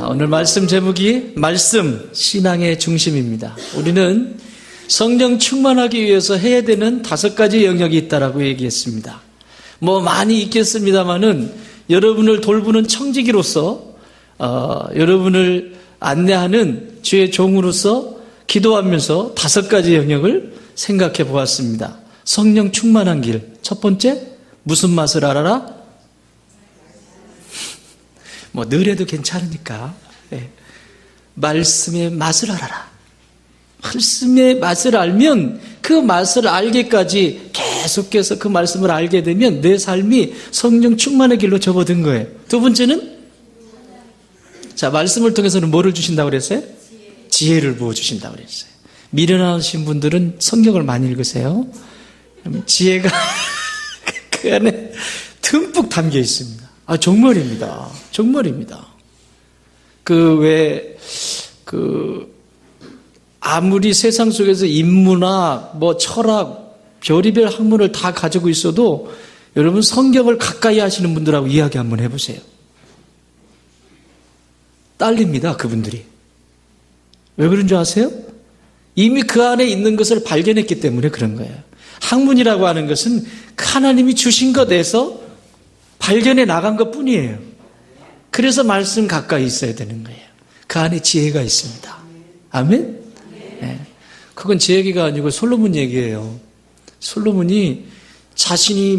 자, 오늘 말씀 제목이 말씀, 신앙의 중심입니다. 우리는 성령 충만하기 위해서 해야 되는 5가지 영역이 있다라고 얘기했습니다. 많이 있겠습니다만은 여러분을 돌보는 청지기로서 여러분을 안내하는 주의 종으로서 기도하면서 5가지 영역을 생각해 보았습니다. 성령 충만한 길. 첫 번째, 무슨 맛을 알아라? 늘 해도 괜찮으니까. 말씀의 맛을 알아라. 말씀의 맛을 알면 그 맛을 알기까지 계속해서 그 말씀을 알게 되면 내 삶이 성령 충만의 길로 접어든 거예요. 두 번째는, 자, 말씀을 통해서는 뭐를 주신다고 그랬어요? 지혜를 부어주신다고 그랬어요. 미련하신 분들은 성경을 많이 읽으세요. 지혜가 그 안에 듬뿍 담겨 있습니다. 정말입니다. 정말입니다. 아무리 세상 속에서 인문학, 철학, 별의별 학문을 다 가지고 있어도 여러분 성경을 가까이 하시는 분들하고 이야기 한번 해보세요. 딸립니다, 그분들이. 왜 그런 줄 아세요? 이미 그 안에 있는 것을 발견했기 때문에 그런 거예요. 학문이라고 하는 것은 하나님이 주신 것에서 발견해 나간 것 뿐이에요. 그래서 말씀 가까이 있어야 되는 거예요. 그 안에 지혜가 있습니다. 아멘? 네. 그건 제 얘기가 아니고 솔로몬 얘기예요. 솔로몬이 자신이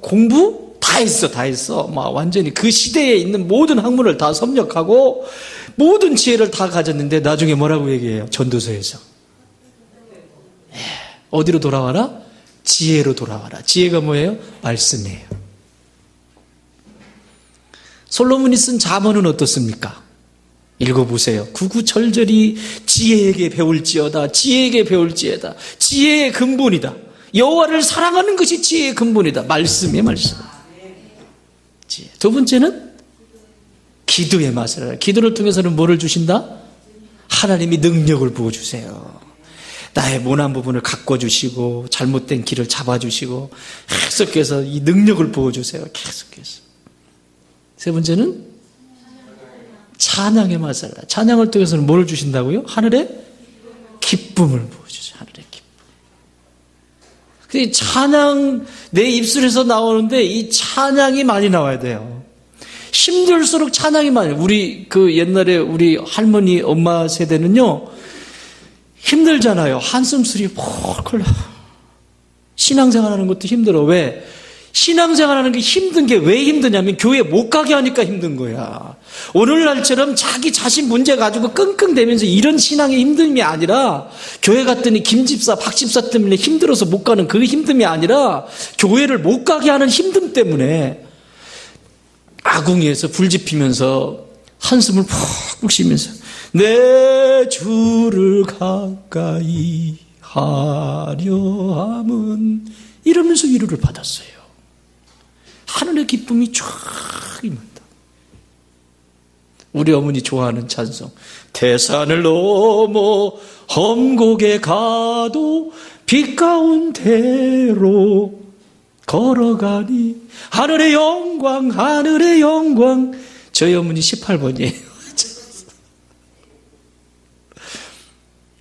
공부? 다 했어. 완전히 그 시대에 있는 모든 학문을 다 섭렵하고 모든 지혜를 다 가졌는데 나중에 뭐라고 얘기해요? 전도서에서. 어디로 돌아와라? 지혜로 돌아와라. 지혜가 뭐예요? 말씀이에요. 솔로몬이 쓴 잠언은 어떻습니까? 읽어보세요. 구구절절히 지혜에게 배울지어다. 지혜에게 배울지어다. 지혜의 근본이다. 여호와를 사랑하는 것이 지혜의 근본이다. 말씀이에요, 말씀. 지혜. 두 번째는 기도의 맛을 알아요. 기도를 통해서는 뭐를 주신다? 하나님이 능력을 부어주세요. 나의 모난 부분을 가꿔주시고 잘못된 길을 잡아주시고 계속해서 이 능력을 부어주세요. 계속해서. 세 번째는 찬양의 맛을 알아요. 찬양을 통해서는 뭐를 주신다고요? 하늘의 기쁨을 부어주세요. 하늘의 기쁨. 찬양 내 입술에서 나오는데 이 찬양이 많이 나와야 돼요. 힘들수록 찬양이 많이. 우리 옛날에 우리 할머니 엄마 세대는요 힘들잖아요. 한숨소리 폴콜. 신앙생활하는 것도 힘들어. 왜? 신앙생활하는 게 힘든 게 왜 힘드냐면 교회 못 가게 하니까 힘든 거야. 오늘날처럼 자기 자신 문제 가지고 끙끙대면서 이런 신앙의 힘듦이 아니라 교회 갔더니 김집사 박집사 때문에 힘들어서 못 가는 그 힘듦이 아니라 교회를 못 가게 하는 힘듦 때문에 아궁이에서 불 지피면서 한숨을 푹푹 쉬면서 내 주를 가까이 하려 함은 이러면서 위로를 받았어요. 하늘의 기쁨이 쫙 임한다. 우리 어머니 좋아하는 찬송. 태산을 넘어 험곡에 가도 빛 가운데로 걸어가니 하늘의 영광 하늘의 영광. 저희 어머니 18번이에요.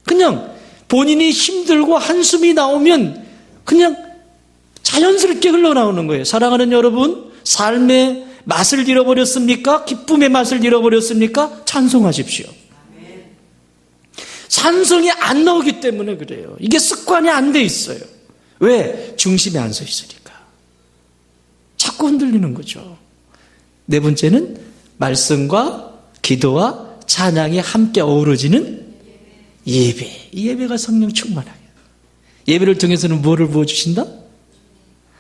그냥 본인이 힘들고 한숨이 나오면 그냥 자연스럽게 흘러나오는 거예요. 사랑하는 여러분, 삶의 맛을 잃어버렸습니까? 기쁨의 맛을 잃어버렸습니까? 찬송하십시오. 찬송이 안 나오기 때문에 그래요. 이게 습관이 안 돼 있어요. 왜? 중심에 안 서 있으니까. 자꾸 흔들리는 거죠. 네 번째는 말씀과 기도와 찬양이 함께 어우러지는 예배. 이 예배가 성령 충만하게. 예배를 통해서는 뭐를 부어주신다?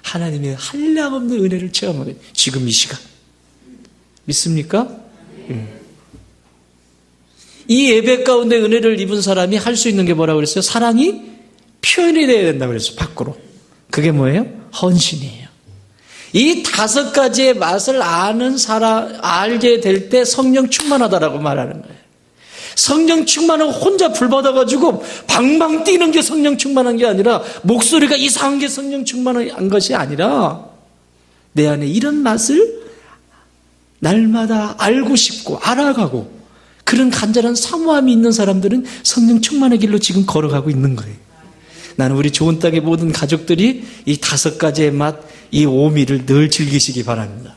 하나님의 한량없는 은혜를 체험하게. 지금 이 시간. 믿습니까? 이 예배 가운데 은혜를 입은 사람이 할 수 있는 게 뭐라고 그랬어요? 사랑이 표현이 돼야 된다고 그랬어요. 밖으로. 그게 뭐예요? 헌신이에요. 이 5가지의 맛을 아는 사람, 알게 될 때 성령 충만하다라고 말하는 거예요. 성령 충만은 혼자 불받아가지고 방방 뛰는 게 성령 충만한 게 아니라 목소리가 이상한 게 성령 충만한 것이 아니라 내 안에 이런 맛을 날마다 알고 싶고 알아가고 그런 간절한 사모함이 있는 사람들은 성령 충만의 길로 지금 걸어가고 있는 거예요. 나는 우리 좋은 땅의 모든 가족들이 이 5가지의 맛, 이 오미를 늘 즐기시기 바랍니다.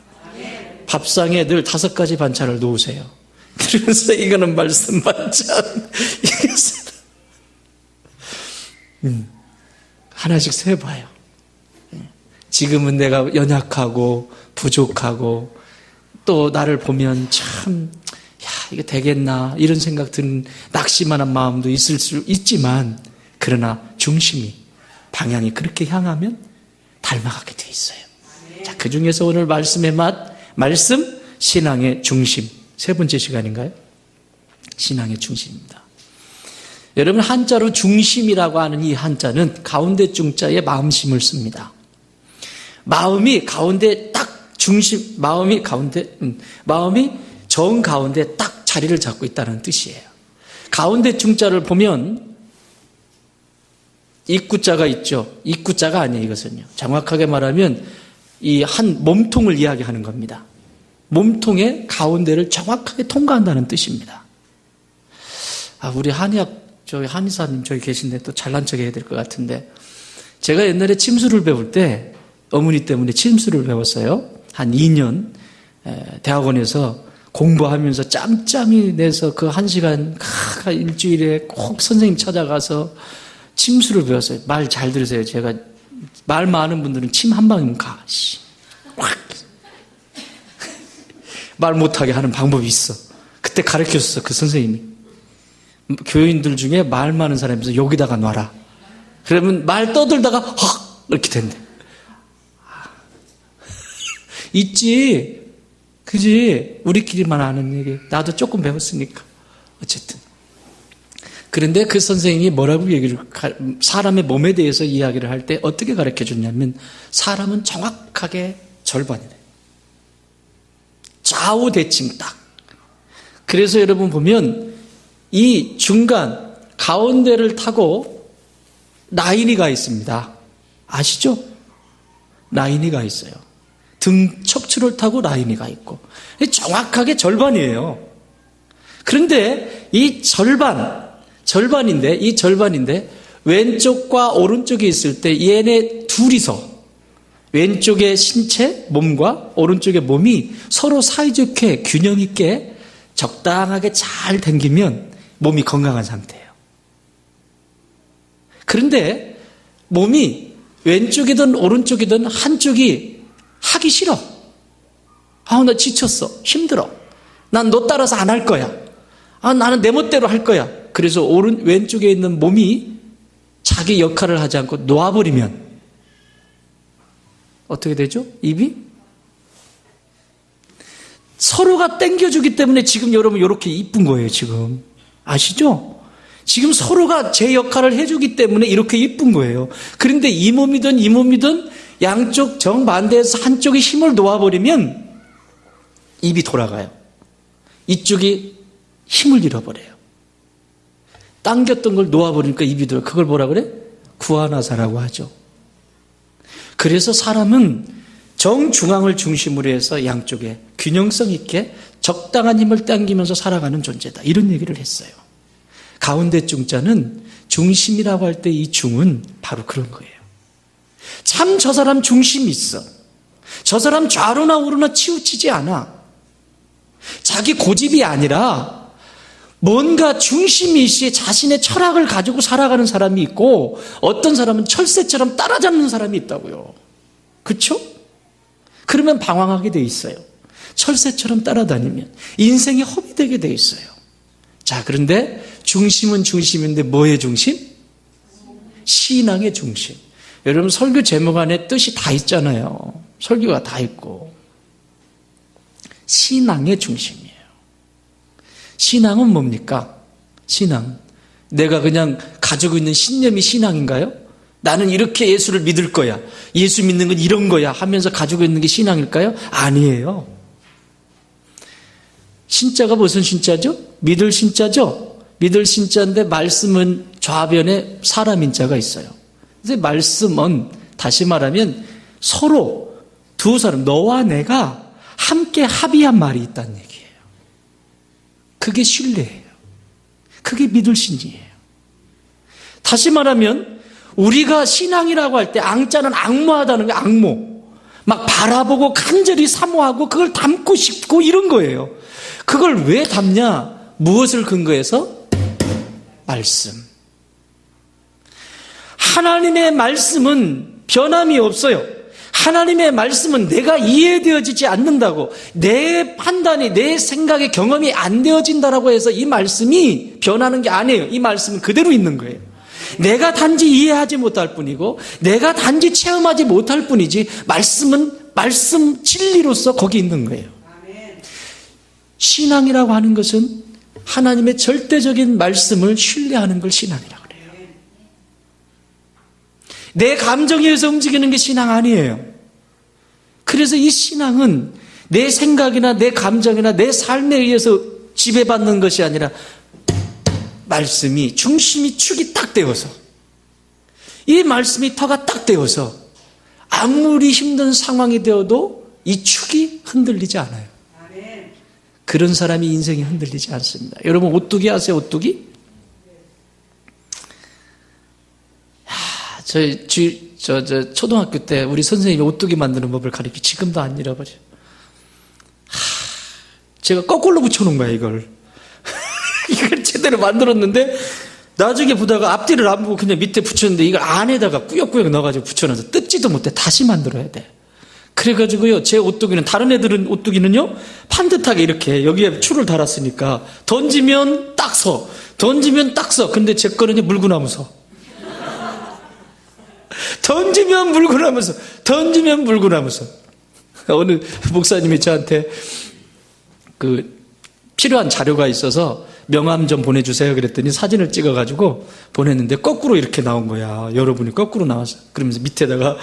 밥상에 늘 5가지 반찬을 놓으세요. 그러면서 이거는 말씀 반찬, 하나씩 세봐요. 지금은 내가 연약하고 부족하고 또 나를 보면 참, 이거 되겠나 이런 생각 드는 낙심하는 마음도 있을 수 있지만, 그러나 중심이, 방향이 그렇게 향하면 닮아가게 돼 있어요. 자, 그 중에서 오늘 말씀의 맛, 말씀, 신앙의 중심. 3번째 시간인가요? 신앙의 중심입니다. 여러분, 한자로 중심이라고 하는 이 한자는 가운데 중자에 마음심을 씁니다. 마음이 가운데 딱 중심, 마음이 정 가운데 딱 자리를 잡고 있다는 뜻이에요. 가운데 중자를 보면 입구자가 있죠. 입구자가 아니에요, 이것은요. 정확하게 말하면 이 한 몸통을 이야기하는 겁니다. 몸통의 가운데를 정확하게 통과한다는 뜻입니다. 우리 한의사님 저기 계신데 또 잘난 척 해야 될 것 같은데, 제가 옛날에 침수를 배울 때 어머니 때문에 침수를 배웠어요. 한 2년 대학원에서 공부하면서 짬짬이 내서 그 1시간 일주일에 꼭 선생님 찾아가서 침수를 배웠어요. 말 잘 들으세요. 제가 말 많은 분들은 침 한 방이면 가. 말 못하게 하는 방법이 있어. 그때 가르쳤어, 그 선생님이. 교인들 중에 말 많은 사람이 있어. 여기다가 놔라. 그러면 말 떠들다가 헉 이렇게 된대. 있지. 그지? 우리끼리만 아는 얘기. 나도 조금 배웠으니까. 어쨌든. 그런데 그 선생님이 뭐라고 사람의 몸에 대해서 이야기를 할 때 어떻게 가르쳐 줬냐면, 사람은 정확하게 절반이래. 좌우 대칭 딱. 그래서 여러분 보면 이 중간 가운데를 타고 라인이가 있습니다. 아시죠? 라인이가 있어요. 등 척추를 타고 라인이가 있고, 정확하게 절반이에요. 그런데 이 절반인데 왼쪽과 오른쪽에 있을 때 얘네 둘이서, 왼쪽의 신체, 몸과 오른쪽의 몸이 서로 사이좋게 균형 있게 적당하게 잘 당기면 몸이 건강한 상태예요. 그런데 몸이 왼쪽이든 오른쪽이든 한쪽이 하기 싫어. 나 지쳤어. 힘들어. 난 너 따라서 안 할 거야. 나는 내 멋대로 할 거야. 그래서 왼쪽에 있는 몸이 자기 역할을 하지 않고 놓아버리면 어떻게 되죠? 입이? 서로가 땡겨주기 때문에 지금 여러분 이렇게 이쁜 거예요, 지금. 아시죠? 지금 서로가 제 역할을 해주기 때문에 이렇게 이쁜 거예요. 그런데 이 몸이든 양쪽 정반대에서 한쪽에 힘을 놓아버리면 입이 돌아가요. 이쪽이 힘을 잃어버려요. 당겼던 걸 놓아버리니까 입이 돌아가요. 그걸 뭐라 그래? 구아나사라고 하죠. 그래서 사람은 정중앙을 중심으로 해서 양쪽에 균형성 있게 적당한 힘을 당기면서 살아가는 존재다. 이런 얘기를 했어요. 가운데 중자는 중심이라고 할 때 이 중은 바로 그런 거예요. 참 저 사람 중심이 있어. 저 사람 좌로나 우로나 치우치지 않아. 자기 고집이 아니라 뭔가 중심이 있이 자신의 철학을 가지고 살아가는 사람이 있고, 어떤 사람은 철새처럼 따라잡는 사람이 있다고요. 그렇죠? 그러면 방황하게 돼 있어요. 철새처럼 따라다니면 인생이 허비되게 돼 있어요. 자, 그런데 중심은 중심인데 뭐의 중심? 신앙의 중심. 여러분, 설교 제목 안에 뜻이 다 있잖아요. 설교가 다 있고. 신앙의 중심이에요. 신앙은 뭡니까? 신앙. 내가 그냥 가지고 있는 신념이 신앙인가요? 나는 이렇게 예수를 믿을 거야. 예수 믿는 건 이런 거야 하면서 가지고 있는 게 신앙일까요? 아니에요. 신자가 무슨 신자죠? 믿을 신자죠? 믿을 신자인데 말씀은 좌변에 사람인 자가 있어요. 그래서 말씀은 다시 말하면 서로 두 사람, 너와 내가 함께 합의한 말이 있다는 얘기예요. 그게 신뢰예요. 그게 믿을 신이에요. 다시 말하면 우리가 신앙이라고 할 때 앙자는 악모하다는 게 악모. 막 바라보고 간절히 사모하고 그걸 담고 싶고 이런 거예요. 그걸 왜 담냐? 무엇을 근거해서? 말씀. 하나님의 말씀은 변함이 없어요. 하나님의 말씀은 내가 이해되어지지 않는다고, 내 판단이, 내 생각의 경험이 안 되어진다라고 해서 이 말씀이 변하는 게 아니에요. 이 말씀은 그대로 있는 거예요. 내가 단지 이해하지 못할 뿐이고 내가 단지 체험하지 못할 뿐이지 말씀은 말씀 진리로서 거기 있는 거예요. 신앙이라고 하는 것은 하나님의 절대적인 말씀을 신뢰하는 걸 신앙이라고 그래요. 내 감정에 의해서 움직이는 게 신앙 아니에요. 그래서 이 신앙은 내 생각이나 내 감정이나 내 삶에 의해서 지배받는 것이 아니라 말씀이 중심이 축이 딱 되어서 이 말씀이 터가 딱 되어서 아무리 힘든 상황이 되어도 이 축이 흔들리지 않아요. 그런 사람이 인생이 흔들리지 않습니다. 여러분 오뚜기 아세요? 오뚜기? 저 초등학교 때 우리 선생님이 오뚜기 만드는 법을 가르치고 지금도 안 잃어버려. 제가 거꾸로 붙여놓은 거야 이걸. 이걸 제대로 만들었는데 나중에 보다가 앞뒤를 안 보고 그냥 밑에 붙였는데 이걸 안에다가 꾸역꾸역 넣어가지고 붙여놔서 뜯지도 못해. 다시 만들어야 돼. 그래가지고요 제 오뚜기는, 다른 애들은 오뚜기는요 판듯하게 이렇게 여기에 줄을 달았으니까 던지면 딱 서, 던지면 딱 서. 근데 제 거는요 물구나무 서. 던지면 물구나무 서, 던지면 물구나무 서. 어느 목사님이 저한테 필요한 자료가 있어서 명함 좀 보내주세요 그랬더니 사진을 찍어가지고 보냈는데 거꾸로 이렇게 나온 거야. 여러분이 거꾸로 나와서. 그러면서 밑에다가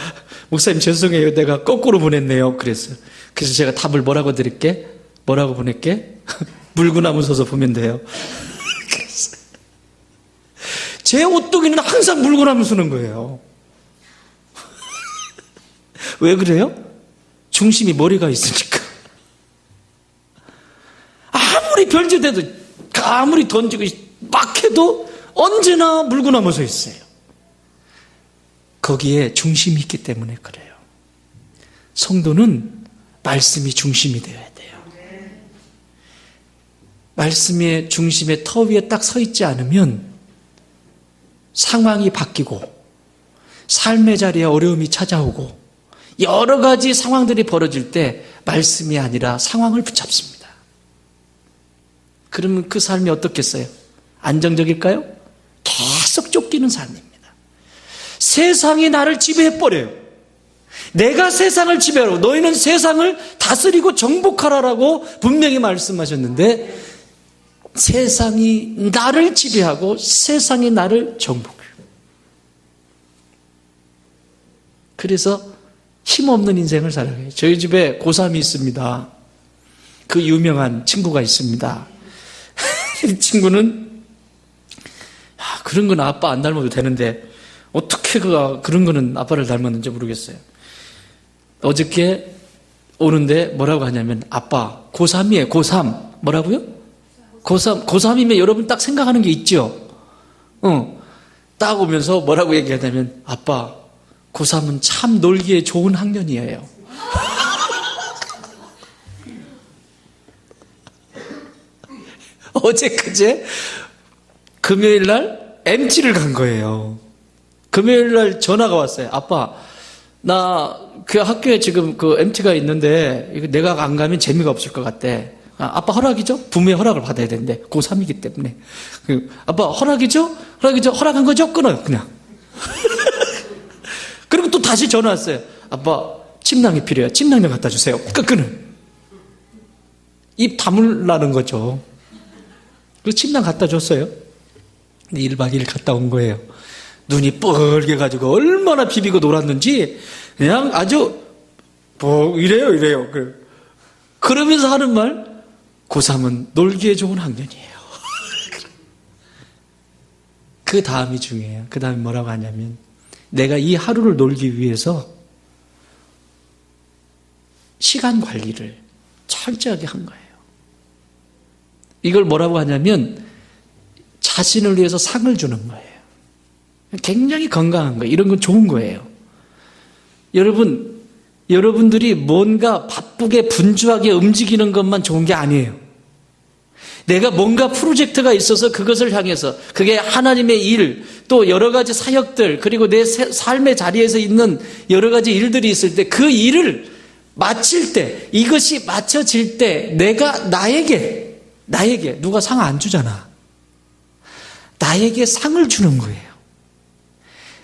목사님 죄송해요 내가 거꾸로 보냈네요 그랬어요. 그래서 제가 답을 뭐라고 드릴게? 뭐라고 보낼게? 물구나무 서서 보면 돼요. 제 오뚜기는 항상 물구나무 서는 거예요. 왜 그래요? 중심이 머리가 있으니까. 아무리 변질돼도 아무리 던지고 막 해도 언제나 물구나무 서 있어요. 거기에 중심이 있기 때문에 그래요. 성도는 말씀이 중심이 되어야 돼요. 말씀의 중심의 터 위에 딱 서 있지 않으면 상황이 바뀌고 삶의 자리에 어려움이 찾아오고 여러 가지 상황들이 벌어질 때 말씀이 아니라 상황을 붙잡습니다. 그러면 그 삶이 어떻겠어요? 안정적일까요? 계속 쫓기는 삶입니다. 세상이 나를 지배해버려요. 내가 세상을 지배하라고, 너희는 세상을 다스리고 정복하라라고 분명히 말씀하셨는데 세상이 나를 지배하고 세상이 나를 정복해요. 그래서 힘없는 인생을 살아가요. 저희 집에 고3이 있습니다. 그 유명한 친구가 있습니다. 이 친구는 그런 건 아빠 안 닮아도 되는데 어떻게 그런 거는 아빠를 닮았는지 모르겠어요. 어저께 오는데 뭐라고 하냐면 아빠 고3이에요. 고3 뭐라고요? 고3이면 여러분 딱 생각하는 게 있죠. 딱 오면서 뭐라고 얘기하냐면 아빠 고3은 참 놀기에 좋은 학년이에요. 어제 그제 금요일 날 MT를 간 거예요. 금요일 날 전화가 왔어요. 아빠 나 그 학교에 지금 그 MT가 있는데 이거 내가 안 가면 재미가 없을 것 같대. 아빠 허락이죠? 부모의 허락을 받아야 되는데 고3이기 때문에 아빠 허락이죠? 허락한 거죠? 끊어요 그냥. 그리고 또 다시 전화 왔어요. 아빠 침낭이 필요해요. 침낭 좀 갖다 주세요. 끊어. 입 다물라는 거죠. 그래서 침낭 갖다 줬어요. 1박 2일 갔다 온 거예요. 눈이 뻘게 가지고 얼마나 비비고 놀았는지 그냥 아주 이래요. 그러면서 하는 말 고3은 놀기에 좋은 학년이에요. 그 다음이 중요해요. 그 다음에 뭐라고 하냐면 내가 이 하루를 놀기 위해서 시간 관리를 철저하게 한 거예요. 이걸 뭐라고 하냐면 자신을 위해서 상을 주는 거예요. 굉장히 건강한 거예요. 이런 건 좋은 거예요. 여러분들이 뭔가 바쁘게 분주하게 움직이는 것만 좋은 게 아니에요. 내가 뭔가 프로젝트가 있어서 그것을 향해서, 그게 하나님의 일, 또 여러 가지 사역들, 그리고 내 삶의 자리에서 있는 여러 가지 일들이 있을 때 그 일을 마칠 때, 이것이 마쳐질 때 내가 나에게 누가 상 안 주잖아. 나에게 상을 주는 거예요.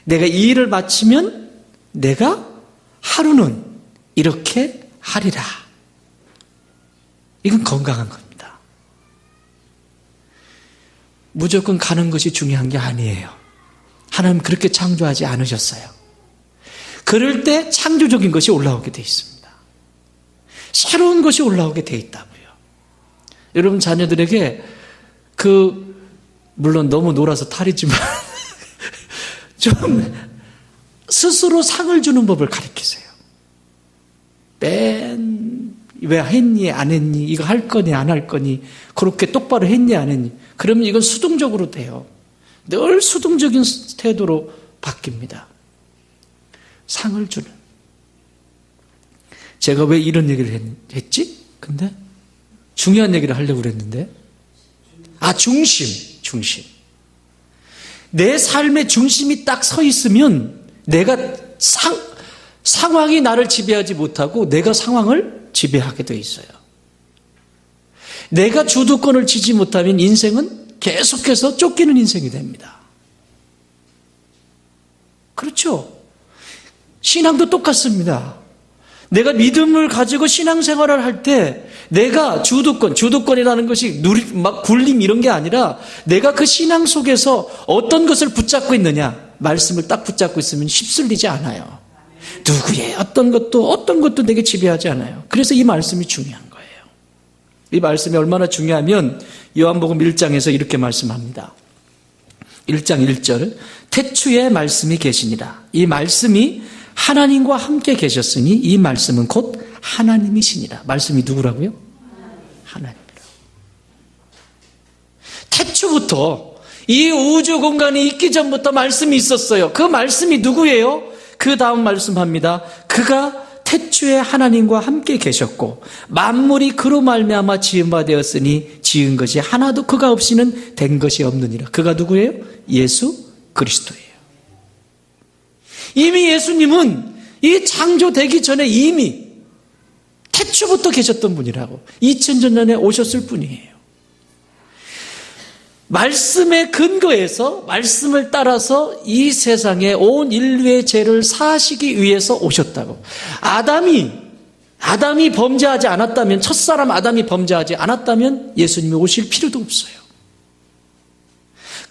내가 이 일을 마치면 내가 하루는 이렇게 하리라. 이건 건강한 겁니다. 무조건 가는 것이 중요한 게 아니에요. 하나님 그렇게 창조하지 않으셨어요. 그럴 때 창조적인 것이 올라오게 돼 있습니다. 새로운 것이 올라오게 돼 있다고요. 여러분 자녀들에게 물론 너무 놀아서 탈이지만 좀 스스로 상을 주는 법을 가르치세요. 왜 했니 안 했니, 이거 할 거니 안 할 거니, 그렇게 똑바로 했니 안 했니, 그러면 이건 수동적으로 돼요. 늘 수동적인 태도로 바뀝니다. 상을 주는. 제가 왜 이런 얘기를 했지? 근데 중요한 얘기를 하려고 그랬는데, 중심. 내 삶의 중심이 딱 서 있으면 내가 상황이 나를 지배하지 못하고 내가 상황을 지배하게 돼 있어요. 내가 주도권을 쥐지 못하면 인생은 계속해서 쫓기는 인생이 됩니다. 그렇죠? 신앙도 똑같습니다. 내가 믿음을 가지고 신앙생활을 할 때 내가 주도권이라는 것이 막 굴림 이런 게 아니라 내가 그 신앙 속에서 어떤 것을 붙잡고 있느냐, 말씀을 딱 붙잡고 있으면 휩쓸리지 않아요. 누구의 어떤 것도 내게 지배하지 않아요. 그래서 이 말씀이 중요한 거예요. 이 말씀이 얼마나 중요하면 요한복음 1장에서 이렇게 말씀합니다. 1장 1절, 태초에 말씀이 계시니라. 이 말씀이 하나님과 함께 계셨으니 이 말씀은 곧 하나님이시니라. 말씀이 누구라고요? 하나님이라고. 태초부터 이 우주 공간이 있기 전부터 말씀이 있었어요. 그 말씀이 누구예요? 그 다음 말씀합니다. 그가 태초에 하나님과 함께 계셨고 만물이 그로 말미암아 지은 바 되었으니 지은 것이 하나도 그가 없이는 된 것이 없느니라. 그가 누구예요? 예수 그리스도예요. 이미 예수님은 이 창조되기 전에 이미 태초부터 계셨던 분이라고. 2000년 전에 오셨을 분이에요. 말씀의 근거에서 말씀을 따라서 이 세상에 온 인류의 죄를 사하시기 위해서 오셨다고. 아담이 범죄하지 않았다면, 첫사람 아담이 범죄하지 않았다면 예수님이 오실 필요도 없어요.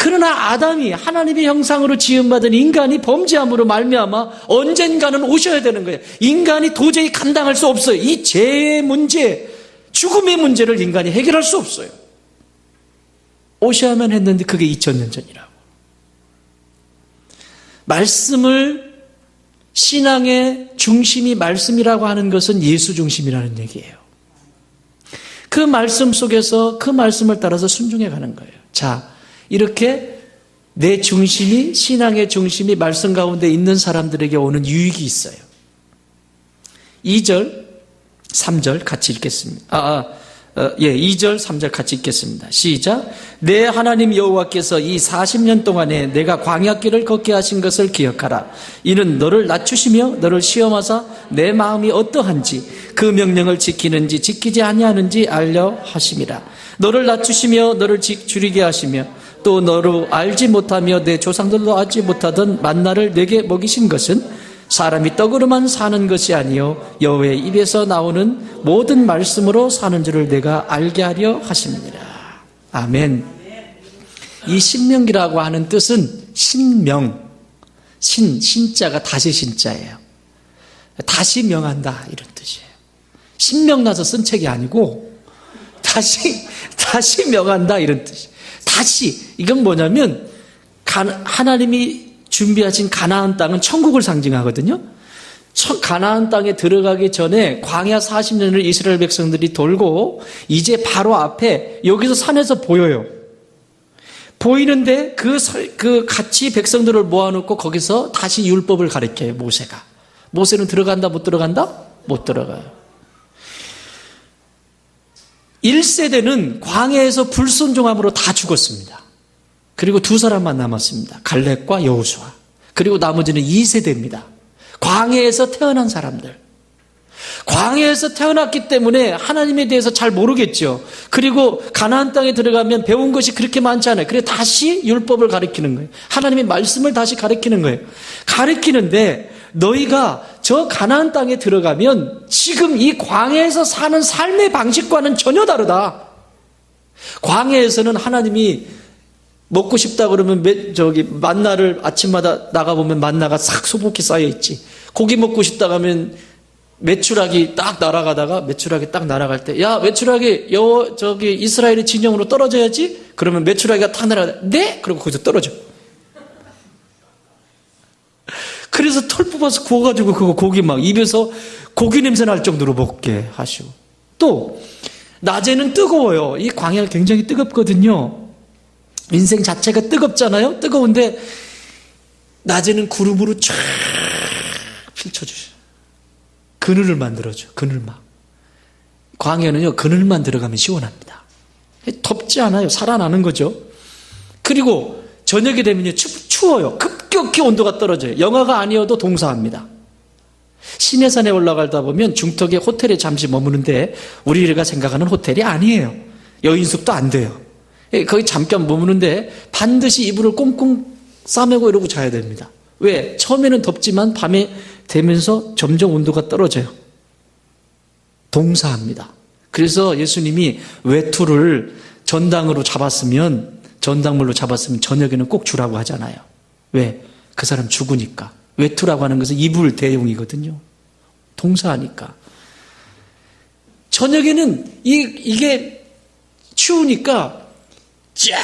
그러나 아담이 하나님의 형상으로 지음받은 인간이 범죄함으로 말미암아 언젠가는 오셔야 되는 거예요. 인간이 도저히 감당할 수 없어요. 이 죄의 문제, 죽음의 문제를 인간이 해결할 수 없어요. 오셔야만 했는데 그게 2000년 전이라고. 말씀을, 신앙의 중심이 말씀이라고 하는 것은 예수 중심이라는 얘기예요. 그 말씀 속에서 그 말씀을 따라서 순종해 가는 거예요. 자, 이렇게 내 중심이, 신앙의 중심이 말씀 가운데 있는 사람들에게 오는 유익이 있어요. 2절, 3절 같이 읽겠습니다. 2절, 3절 같이 읽겠습니다. 시작. 내 하나님 여호와께서 이 40년 동안에 내가 광야길을 걷게 하신 것을 기억하라. 이는 너를 낮추시며 너를 시험하사 내 마음이 어떠한지 그 명령을 지키는지 지키지 아니하는지 알려 하심이라. 너를 낮추시며 너를 줄이게 하시며 또 너로 알지 못하며 내 조상들도 알지 못하던 만나를 내게 먹이신 것은 사람이 떡으로만 사는 것이 아니요 여호와의 입에서 나오는 모든 말씀으로 사는 줄을 내가 알게 하려 하십니다. 아멘. 이 신명기라고 하는 뜻은 신명, 신자가 다시 신자예요. 다시 명한다 이런 뜻이에요. 신명나서 쓴 책이 아니고 다시 명한다 이런 뜻이에요. 다시, 이건 하나님이 준비하신 가나안 땅은 천국을 상징하거든요. 가나안 땅에 들어가기 전에 광야 40년을 이스라엘 백성들이 돌고 이제 바로 앞에 여기서 산에서 보여요. 보이는데 그 같이 백성들을 모아놓고 거기서 다시 율법을 가르쳐요, 모세가. 모세는 들어간다, 못 들어간다? 못 들어가요. 1세대는 광야에서 불순종함으로 다 죽었습니다. 그리고 2사람만 남았습니다. 갈렙과 여호수아. 그리고 나머지는 2세대입니다. 광야에서 태어난 사람들. 광야에서 태어났기 때문에 하나님에 대해서 잘 모르겠죠. 그리고 가나안 땅에 들어가면 배운 것이 그렇게 많지 않아요. 그래서 다시 율법을 가르치는 거예요. 하나님의 말씀을 다시 가르치는 거예요. 가르치는데 너희가 저 가나안 땅에 들어가면 지금 이 광야에서 사는 삶의 방식과는 전혀 다르다. 광야에서는 하나님이 먹고 싶다 그러면 만나를 아침마다 나가보면 만나가 싹 소복히 쌓여있지. 고기 먹고 싶다 하면 메추라기 딱 날아가다가 메추라기 딱 날아갈 때, 야, 메추라기 이스라엘의 진영으로 떨어져야지? 그러면 메추라기가 딱 날아가다, 네? 그리고 거기서 떨어져. 그래서 털 뽑아서 구워가지고 그거 고기 막 입에서 고기 냄새 날 정도로 먹게 하시고. 또, 낮에는 뜨거워요. 이 광야가 굉장히 뜨겁거든요. 인생 자체가 뜨겁잖아요? 뜨거운데, 낮에는 구름으로 쫙 펼쳐주셔. 그늘을 만들어줘, 그늘막. 광야는요, 그늘만 들어가면 시원합니다. 덥지 않아요. 살아나는 거죠. 그리고 저녁이 되면요, 추워요. 급격히 온도가 떨어져요. 영하가 아니어도 동사합니다. 시내산에 올라가다 보면 중턱에 호텔에 잠시 머무는데 우리가 생각하는 호텔이 아니에요. 여인숙도 안 돼요. 거기 잠깐 머무는데 반드시 이불을 꽁꽁 싸매고 이러고 자야 됩니다. 왜? 처음에는 덥지만 밤에 되면서 점점 온도가 떨어져요. 동사합니다. 그래서 예수님이 외투를 전당물로 잡았으면 저녁에는 꼭 주라고 하잖아요. 왜? 그 사람 죽으니까. 외투라고 하는 것은 이불 대용이거든요. 동사하니까. 저녁에는 이게 추우니까 쫙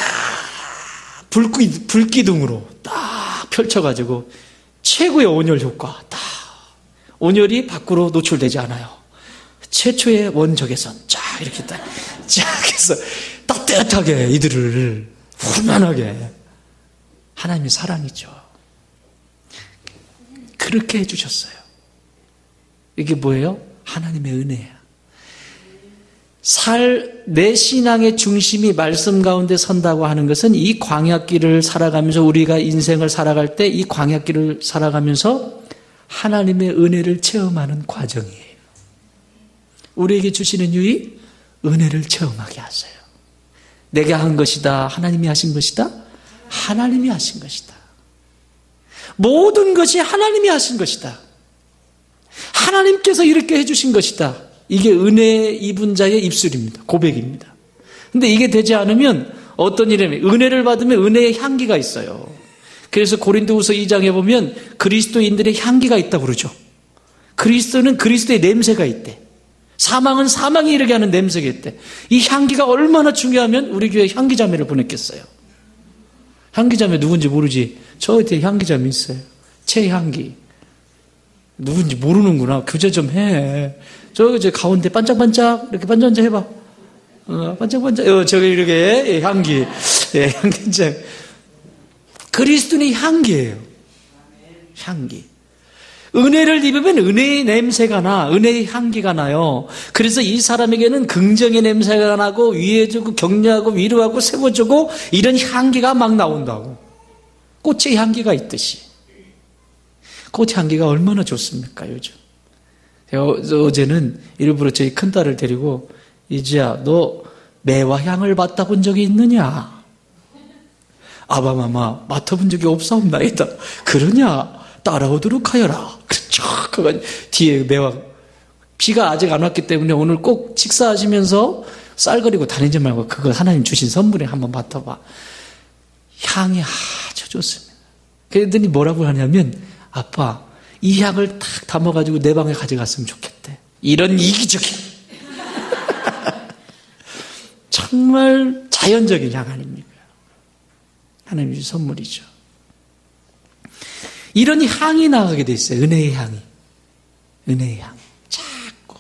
불기둥으로 딱 펼쳐가지고 최고의 온열 효과 딱. 온열이 밖으로 노출되지 않아요. 최초의 원적외선 쫙 이렇게 딱 해서 따뜻하게 이들을 훈훈하게. 하나님의 사랑이죠. 그렇게 해주셨어요. 이게 뭐예요? 하나님의 은혜야. 내 신앙의 중심이 말씀 가운데 선다고 하는 것은 이 광야길을 살아가면서 우리가 인생을 살아갈 때 이 광야길을 살아가면서 하나님의 은혜를 체험하는 과정이에요. 우리에게 주시는 유익, 은혜를 체험하게 하세요. 내가 한 것이다. 하나님이 하신 것이다. 하나님이 하신 것이다. 모든 것이 하나님이 하신 것이다. 하나님께서 이렇게 해주신 것이다. 이게 은혜 입은 자의 입술입니다. 고백입니다. 근데 이게 되지 않으면 어떤 일이냐면 은혜를 받으면 은혜의 향기가 있어요. 그래서 고린도후서 2장에 보면 그리스도인들의 향기가 있다고 그러죠. 그리스도는 그리스도의 냄새가 있대. 사망은 사망이 이르게 하는 냄새가 있대. 이 향기가 얼마나 중요하면 우리 교회에 향기자매를 보냈겠어요. 향기자매 누군지 모르지? 저 뒤에 향기자매 있어요. 최향기. 누군지 모르는구나. 교제 좀 해. 저 가운데 반짝반짝 이렇게 반짝반짝 해봐. 반짝반짝. 저기 이렇게 향기. 예, 향기자. 그리스도는 향기예요. 향기. 은혜를 입으면 은혜의 냄새가 나, 은혜의 향기가 나요. 그래서 이 사람에게는 긍정의 냄새가 나고 위해주고 격려하고 위로하고 세워주고 이런 향기가 막 나온다고. 꽃의 향기가 있듯이. 꽃의 향기가 얼마나 좋습니까, 요즘. 어제는 일부러 저희 큰딸을 데리고 이지야, 너 매화 향을 맡아본 적이 있느냐? 아바마마 맡아본 적이 없사옵나이다. 그러냐? 따라오도록 하여라. 그렇죠. 뒤에 매화. 비가 아직 안 왔기 때문에 오늘 꼭 식사하시면서 쌀거리고 다니지 말고 그거 하나님 주신 선물에 한번 맡아봐. 향이 아주 좋습니다. 그랬더니 뭐라고 하냐면 아빠 이 향을 탁 담아가지고 내 방에 가져갔으면 좋겠대. 이런 이기적인 정말 자연적인 향 아닙니까? 하나님 주신 선물이죠. 이런 향이 나가게 돼 있어요. 은혜의 향이. 은혜의 향. 자꾸.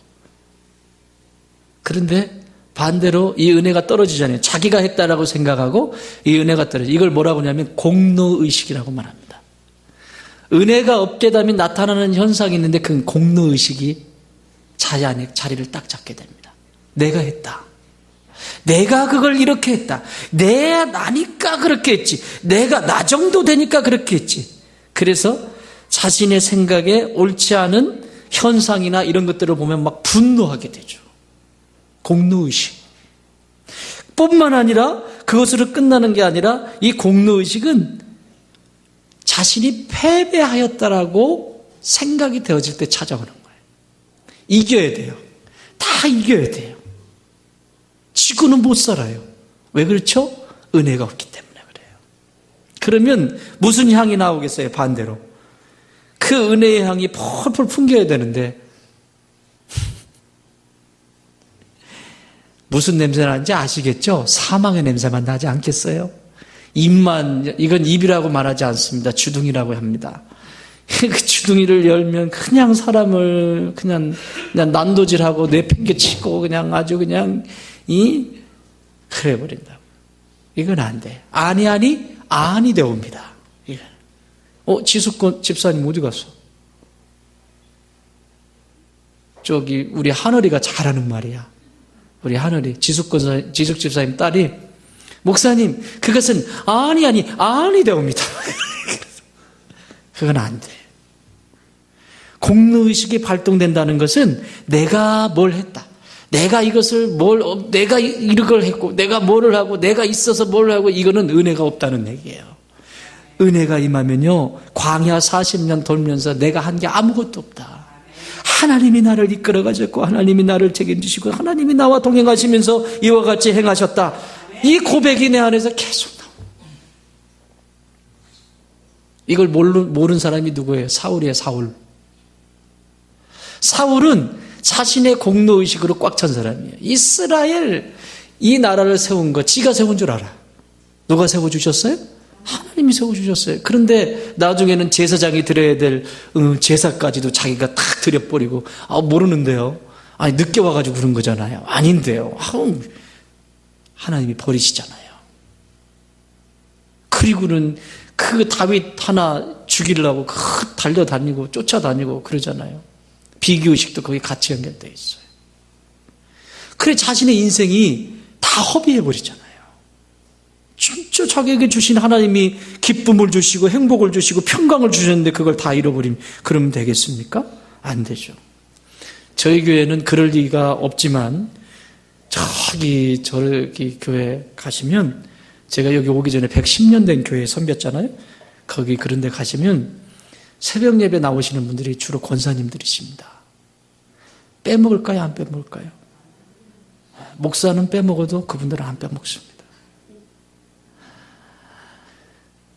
그런데 반대로 이 은혜가 떨어지잖아요. 자기가 했다라고 생각하고 이 은혜가 떨어져. 이걸 뭐라고 하냐면 공로의식이라고 말합니다. 은혜가 없게 되면 나타나는 현상이 있는데 그 공로의식이 자기 안에 자리를 딱 잡게 됩니다. 내가 했다. 내가 그걸 이렇게 했다. 나니까 그렇게 했지. 내가 나 정도 되니까 그렇게 했지. 그래서 자신의 생각에 옳지 않은 현상이나 이런 것들을 보면 막 분노하게 되죠. 공로의식. 뿐만 아니라 그것으로 끝나는 게 아니라 이 공로의식은 자신이 패배하였다라고 생각이 되어질 때 찾아오는 거예요. 이겨야 돼요. 다 이겨야 돼요. 지고는 못 살아요. 왜 그렇죠? 은혜가 없기 때문에 그래요. 그러면 무슨 향이 나오겠어요? 반대로. 그 은혜의 향이 펄펄 풍겨야 되는데 무슨 냄새 나는지 아시겠죠? 사망의 냄새만 나지 않겠어요? 입만, 이건 입이라고 말하지 않습니다. 주둥이라고 합니다. 그 주둥이를 열면 그냥 사람을 그냥 난도질하고 내팽개치고 그냥 아주 그냥 그래 버린다고. 이건 안 돼. 아니 되옵니다. 지숙권 집사님 어디 갔어? 저기 우리 하늘이가 잘하는 말이야. 우리 하늘이 지숙 집사님 딸이 목사님 그것은 아니 되옵니다. 그건 안 돼. 공로의식이 발동된다는 것은 내가 뭘 했다. 내가 이것을 내가 이걸 했고, 내가 뭐를 하고, 내가 있어서 뭘 하고, 이거는 은혜가 없다는 얘기예요. 은혜가 임하면요, 광야 40년 돌면서 내가 한 게 아무것도 없다. 하나님이 나를 이끌어가셨고, 하나님이 나를 책임지시고, 하나님이 나와 동행하시면서 이와 같이 행하셨다. 이 고백이 내 안에서 계속 나옵니다. 이걸 모르는 사람이 누구예요? 사울이에요, 사울. 사울은 자신의 공로의식으로 꽉 찬 사람이에요. 이스라엘, 이 나라를 세운 거 지가 세운 줄 알아. 누가 세워주셨어요? 하나님이 세워주셨어요. 그런데 나중에는 제사장이 드려야 될 제사까지도 자기가 탁 드려버리고 모르는데요. 늦게 와가지고 그런 거잖아요. 아닌데요. 하나님이 버리시잖아요. 그리고는 그 다윗 하나 죽이려고 달려다니고 쫓아다니고 그러잖아요. 비교의식도 거기 같이 연결되어 있어요. 그래 자신의 인생이 다 허비해버리잖아요. 진짜 자기에게 주신 하나님이 기쁨을 주시고 행복을 주시고 평강을 주셨는데 그걸 다 잃어버리면 그러면 되겠습니까? 안 되죠. 저희 교회는 그럴 리가 없지만 저기 교회 가시면 제가 여기 오기 전에 110년 된 교회에 섬겼잖아요. 거기 그런 데 가시면 새벽 예배 나오시는 분들이 주로 권사님들이십니다. 빼먹을까요? 안 빼먹을까요? 목사는 빼먹어도 그분들은 안 빼먹습니다.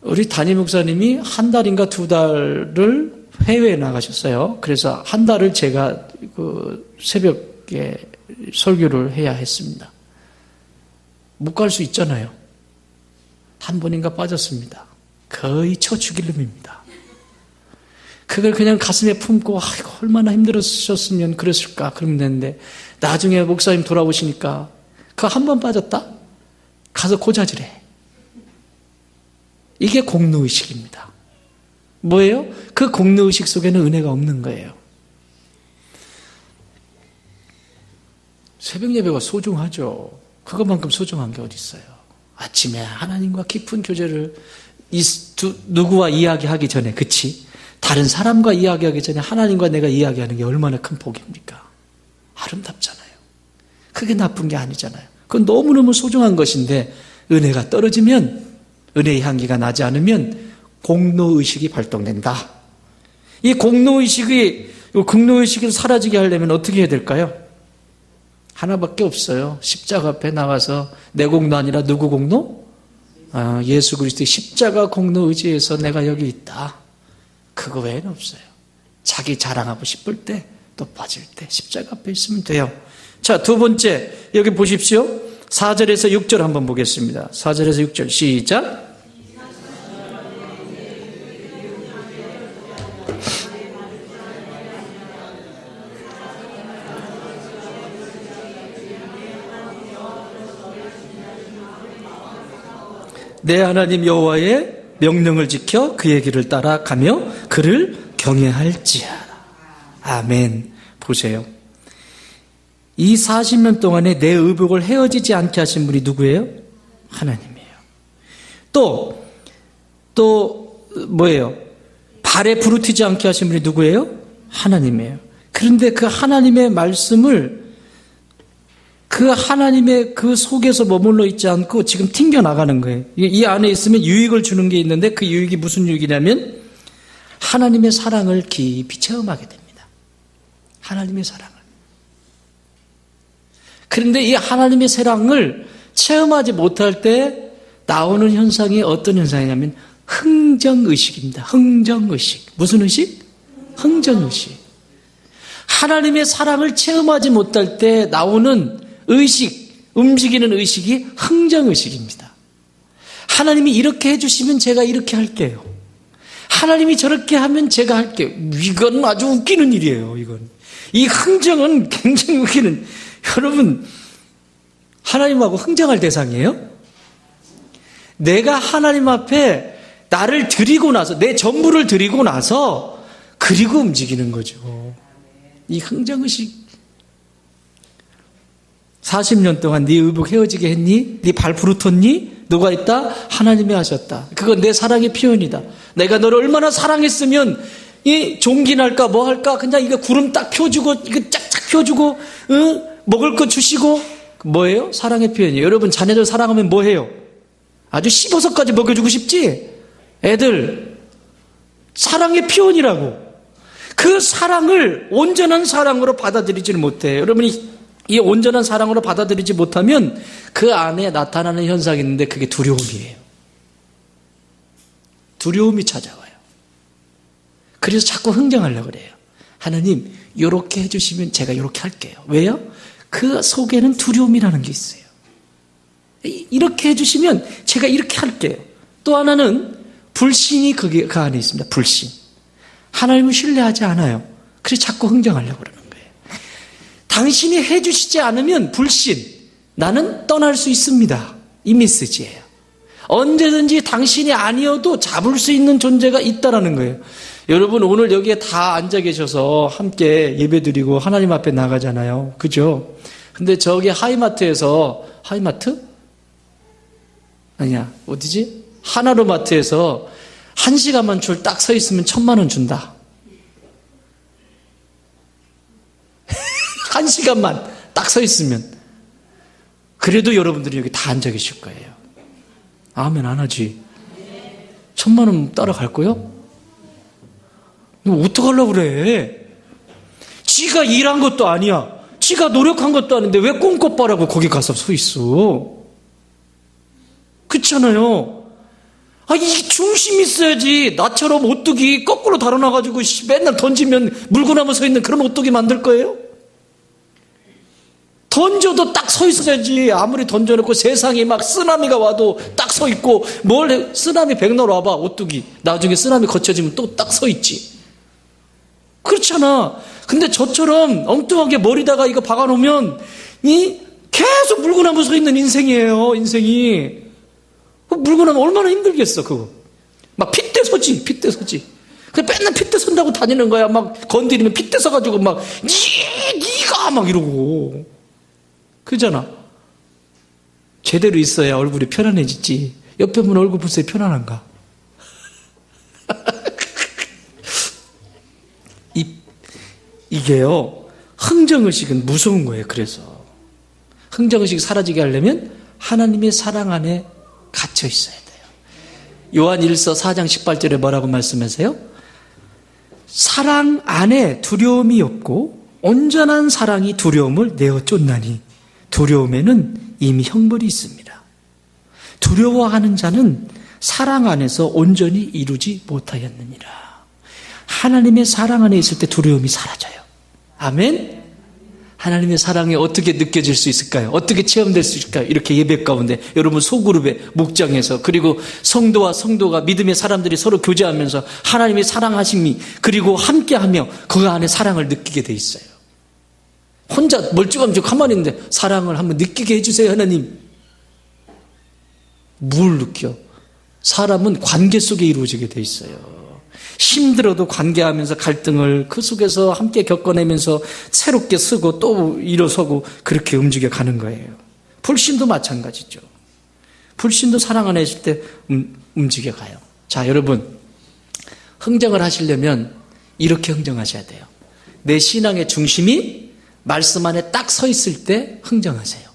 우리 담임 목사님이 한 달인가 두 달을 해외에 나가셨어요. 그래서 한 달을 제가 새벽에 설교를 해야 했습니다. 못 갈 수 있잖아요. 한 번인가 빠졌습니다. 거의 처죽일름입니다. 그걸 그냥 가슴에 품고 아이고 얼마나 힘들으셨으면 그랬을까 그러면 되는데 나중에 목사님 돌아오시니까 그거 한 번 빠졌다? 가서 고자질해. 이게 공로의식입니다. 뭐예요? 그 공로의식 속에는 은혜가 없는 거예요. 새벽 예배가 소중하죠. 그것만큼 소중한 게 어디 있어요. 아침에 하나님과 깊은 교제를 누구와 이야기하기 전에 그치? 다른 사람과 이야기하기 전에 하나님과 내가 이야기하는 게 얼마나 큰 복입니까? 아름답잖아요. 그게 나쁜 게 아니잖아요. 그건 너무너무 소중한 것인데 은혜가 떨어지면 은혜의 향기가 나지 않으면 공로의식이 발동된다. 이 공로의식을 사라지게 하려면 어떻게 해야 될까요? 하나밖에 없어요. 십자가 앞에 나가서 내 공로 아니라 누구 공로? 예수 그리스도의 십자가 공로 의지에서 내가 여기 있다. 그거 외에는 없어요. 자기 자랑하고 싶을 때 또 빠질 때 십자가 앞에 있으면 돼요. 자, 두 번째 여기 보십시오. 4절에서 6절 한번 보겠습니다. 4절에서 6절 시작. 내 하나님 여호와의 명령을 지켜 그의 길을 따라가며 그를 경외할지어다. 아멘. 보세요. 이 40년 동안에 내 의복을 헤어지지 않게 하신 분이 누구예요? 하나님이에요. 또 뭐예요? 발에 부르트지 않게 하신 분이 누구예요? 하나님이에요. 그런데 그 하나님의 말씀을 그 하나님의 그 속에서 머물러 있지 않고 지금 튕겨나가는 거예요. 이 안에 있으면 유익을 주는 게 있는데 그 유익이 무슨 유익이냐면 하나님의 사랑을 깊이 체험하게 됩니다. 하나님의 사랑을. 그런데 이 하나님의 사랑을 체험하지 못할 때 나오는 현상이 어떤 현상이냐면 흥정의식입니다. 흥정의식. 무슨 의식? 흥정의식. 하나님의 사랑을 체험하지 못할 때 나오는 의식, 움직이는 의식이 흥정의식입니다. 하나님이 이렇게 해주시면 제가 이렇게 할게요. 하나님이 저렇게 하면 제가 할게요. 이건 아주 웃기는 일이에요. 이건. 이 흥정은 굉장히 웃기는. 여러분, 하나님하고 흥정할 대상이에요? 내가 하나님 앞에 나를 드리고 나서, 내 전부를 드리고 나서 그리고 움직이는 거죠. 이 흥정의식. 40년 동안 네 의복 헤어지게 했니? 네 발 부르텄니? 누가 있다? 하나님이 하셨다. 그건 내 사랑의 표현이다. 내가 너를 얼마나 사랑했으면 이 종기 날까 뭐 할까? 그냥 이거 구름 딱 펴주고 이거 짝짝 펴주고 먹을 거 주시고 뭐예요? 사랑의 표현이에요. 여러분 자녀들 사랑하면 뭐 해요? 아주 씹어서까지 먹여주고 싶지? 애들 사랑의 표현이라고. 그 사랑을 온전한 사랑으로 받아들이지를 못해요. 여러분이 이 온전한 사랑으로 받아들이지 못하면 그 안에 나타나는 현상이 있는데 그게 두려움이에요. 두려움이 찾아와요. 그래서 자꾸 흥정하려고 그래요. 하나님 이렇게 해주시면 제가 이렇게 할게요. 왜요? 그 속에는 두려움이라는 게 있어요. 이렇게 해주시면 제가 이렇게 할게요. 또 하나는 불신이 그 안에 있습니다. 불신. 하나님을 신뢰하지 않아요. 그래서 자꾸 흥정하려고 그러는 거예요. 당신이 해주시지 않으면 불신, 나는 떠날 수 있습니다. 이 메시지예요. 언제든지 당신이 아니어도 잡을 수 있는 존재가 있다라는 거예요. 여러분 오늘 여기에 다 앉아 계셔서 함께 예배드리고 하나님 앞에 나가잖아요. 그죠? 근데 저기 하이마트에서, 하이마트? 아니야, 어디지? 하나로마트에서 1시간만 줄 딱 서 있으면 1,000,000원 준다. 1시간만 딱 서 있으면. 그래도 여러분들이 여기 다 앉아 계실 거예요. 아멘 안 하지? 1,000,000원 따라갈 거요? 너 어떡하려고 그래? 지가 일한 것도 아니야. 지가 노력한 것도 아닌데 왜 꼼꼼바라고 거기 가서 서 있어? 그렇잖아요. 이 중심이 있어야지. 나처럼 오뚜기 거꾸로 달아놔가지고 맨날 던지면 물고 나면 서 있는 그런 오뚜기 만들 거예요? 던져도 딱 서 있어야지. 아무리 던져놓고 세상에 막 쓰나미가 와도 딱 서 있고 뭘 해? 쓰나미 백날 와봐 오뚜기. 나중에 쓰나미 거쳐지면 또 딱 서 있지. 그렇잖아. 근데 저처럼 엉뚱하게 머리다가 이거 박아놓으면 계속 물고 나면 서 있는 인생이에요. 인생이. 물고 나면 얼마나 힘들겠어, 그거. 막 핏대 서지, 핏대 서지. 그냥 맨날 핏대 선다고 다니는 거야. 막 건드리면 핏대 서가지고 막, 니가! 막 이러고. 그러잖아. 제대로 있어야 얼굴이 편안해지지. 옆에 분 얼굴 보세요, 편안한가? 이게요, 흥정의식은 무서운 거예요, 그래서. 흥정의식이 사라지게 하려면 하나님의 사랑 안에 갇혀 있어야 돼요. 요한 1서 4장 18절에 뭐라고 말씀하세요? 사랑 안에 두려움이 없고 온전한 사랑이 두려움을 내어 쫓나니 두려움에는 이미 형벌이 있습니다. 두려워하는 자는 사랑 안에서 온전히 이루지 못하였느니라. 하나님의 사랑 안에 있을 때 두려움이 사라져요. 아멘? 하나님의 사랑이 어떻게 느껴질 수 있을까요? 어떻게 체험될 수 있을까요? 이렇게 예배 가운데 여러분 소그룹에 목장에서 그리고 성도와 성도가 믿음의 사람들이 서로 교제하면서 하나님의 사랑하심이 그리고 함께하며 그 안에 사랑을 느끼게 돼 있어요. 혼자 멀쩡함 가만히 있는데 사랑을 한번 느끼게 해주세요 하나님. 뭘 느껴? 사람은 관계 속에 이루어지게 돼 있어요. 힘들어도 관계하면서 갈등을 그 속에서 함께 겪어내면서 새롭게 쓰고 또 일어서고 그렇게 움직여 가는 거예요. 불신도 마찬가지죠. 불신도 사랑 안에 있을 때 움직여 가요. 자, 여러분, 흥정을 하시려면 이렇게 흥정하셔야 돼요. 내 신앙의 중심이 말씀 안에 딱 서 있을 때 흥정하세요.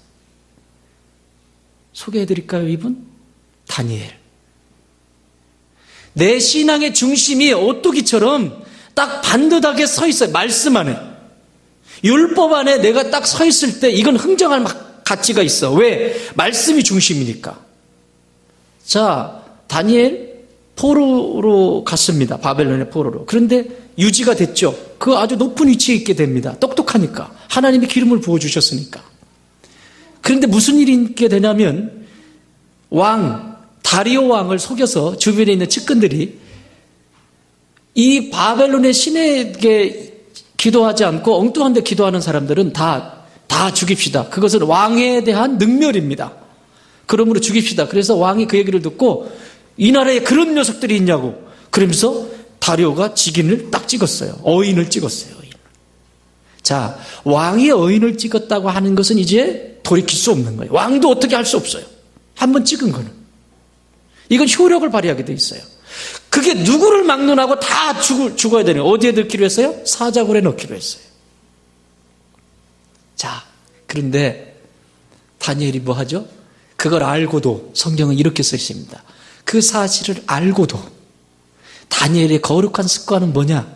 소개해드릴까요, 이분? 다니엘. 내 신앙의 중심이 오뚜기처럼 딱 반듯하게 서 있어요. 말씀 안에. 율법 안에 내가 딱 서 있을 때 이건 흥정할 가치가 있어. 왜? 말씀이 중심이니까. 자, 다니엘 포로로 갔습니다. 바벨론의 포로로. 그런데 유지가 됐죠. 그 아주 높은 위치에 있게 됩니다. 똑똑하니까. 하나님이 기름을 부어주셨으니까. 그런데 무슨 일이 있게 되냐면 다리오 왕을 속여서 주변에 있는 측근들이 이 바벨론의 신에게 기도하지 않고 엉뚱한 데 기도하는 사람들은 다 죽입시다. 그것은 왕에 대한 능멸입니다. 그러므로 죽입시다. 그래서 왕이 그 얘기를 듣고 이 나라에 그런 녀석들이 있냐고 그러면서 다리오가 직인을 딱 찍었어요. 어인을 찍었어요. 자, 왕이 어인을 찍었다고 하는 것은 이제 돌이킬 수 없는 거예요. 왕도 어떻게 할 수 없어요. 한번 찍은 거는. 이건 효력을 발휘하게 돼 있어요. 그게 누구를 막론하고 다 죽어야 되는 거예요. 어디에 넣기로 했어요? 사자굴에 넣기로 했어요. 자, 그런데 다니엘이 뭐 하죠? 그걸 알고도 성경은 이렇게 써 있습니다. 그 사실을 알고도 다니엘의 거룩한 습관은 뭐냐?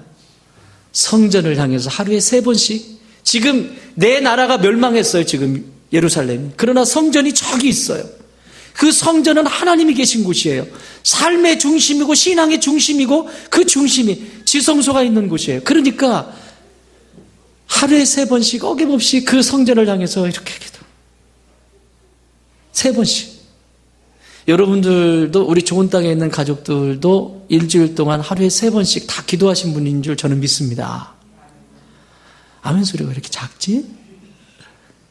성전을 향해서 하루에 3번씩 지금 내 나라가 멸망했어요. 지금 예루살렘이. 그러나 성전이 저기 있어요. 그 성전은 하나님이 계신 곳이에요. 삶의 중심이고 신앙의 중심이고 그 중심이 지성소가 있는 곳이에요. 그러니까 하루에 3번씩 어김없이 그 성전을 향해서 이렇게 기도. 3번씩. 여러분들도 우리 좋은 땅에 있는 가족들도 일주일 동안 하루에 3번씩 다 기도하신 분인 줄 저는 믿습니다. 아멘 소리가 왜 이렇게 작지?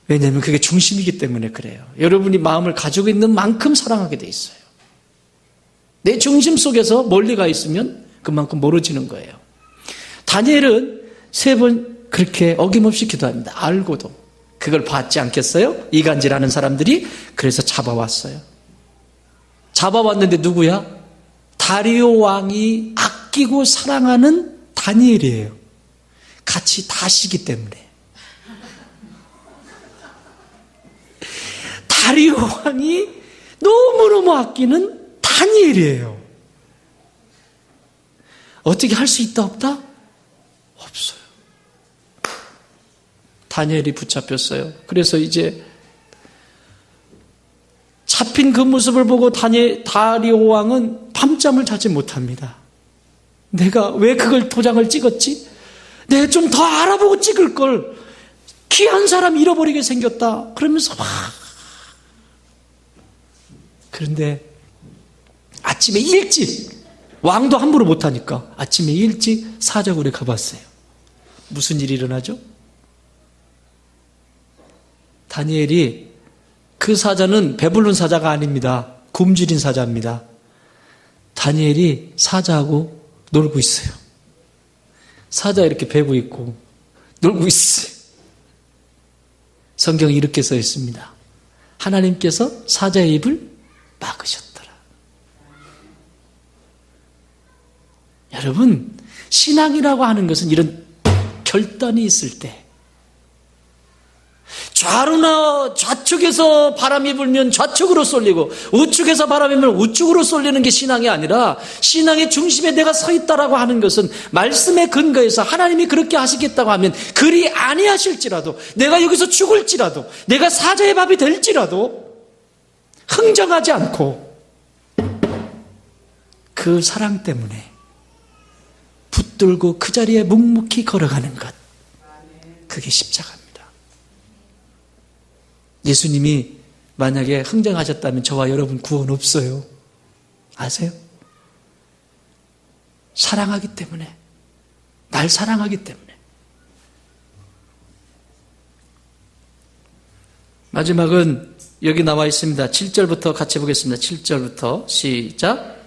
왜냐하면 그게 중심이기 때문에 그래요. 여러분이 마음을 가지고 있는 만큼 사랑하게 돼 있어요. 내 중심 속에서 멀리 가 있으면 그만큼 멀어지는 거예요. 다니엘은 3번 그렇게 어김없이 기도합니다. 알고도. 그걸 받지 않겠어요? 이간질하는 사람들이. 그래서 잡아왔어요. 잡아왔는데 누구야? 다리오 왕이 아끼고 사랑하는 다니엘이에요. 같이 다시기 때문에. 다리오 왕이 너무너무 아끼는 다니엘이에요. 어떻게 할 수 있다 없다? 없어요. 다니엘이 붙잡혔어요. 그래서 이제 잡힌 그 모습을 보고 다리오 왕은 밤잠을 자지 못합니다. 내가 왜 그걸 도장을 찍었지? 내가 좀 더 알아보고 찍을 걸. 귀한 사람 잃어버리게 생겼다. 그러면서 막. 그런데 아침에 일찍, 왕도 함부로 못하니까 아침에 일찍 사자굴에 가봤어요. 무슨 일이 일어나죠? 다니엘이 그 사자는 배불른 사자가 아닙니다. 굶주린 사자입니다. 다니엘이 사자하고 놀고 있어요. 사자 이렇게 베고 있고 놀고 있어요. 성경에 이렇게 써 있습니다. 하나님께서 사자의 입을 막으셨더라. 여러분, 신앙이라고 하는 것은 이런 결단이 있을 때 좌로나 좌측에서 바람이 불면 좌측으로 쏠리고 우측에서 바람이 불면 우측으로 쏠리는 게 신앙이 아니라 신앙의 중심에 내가 서 있다라고 하는 것은 말씀에 근거해서 하나님이 그렇게 하시겠다고 하면 그리 아니하실지라도 내가 여기서 죽을지라도 내가 사자의 밥이 될지라도 흥정하지 않고 그 사랑 때문에 붙들고 그 자리에 묵묵히 걸어가는 것, 그게 십자가입니다. 예수님이 만약에 흥정하셨다면 저와 여러분 구원 없어요. 아세요? 사랑하기 때문에, 날 사랑하기 때문에. 마지막은 여기 나와 있습니다. 7절부터 같이 보겠습니다. 7절부터 시작.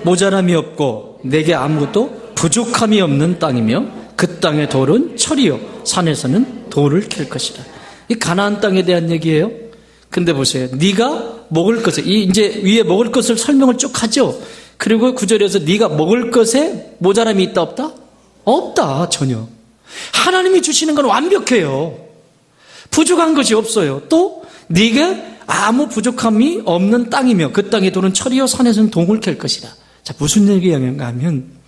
모자람이 없고 내게 아무것도 부족함이 없는 땅이며 그 땅의 돌은 철이요 산에서는 돌을 캘 것이라. 이 가나안 땅에 대한 얘기예요. 근데 보세요. 네가 먹을 것을, 이제 위에 먹을 것을 설명을 쭉 하죠. 그리고 9절에서 네가 먹을 것에 모자람이 있다 없다? 없다. 전혀. 하나님이 주시는 건 완벽해요. 부족한 것이 없어요. 또 네가 아무 부족함이 없는 땅이며 그 땅의 돌은 철이요 산에서는 동을 캘 것이라. 자, 무슨 얘기인가 하면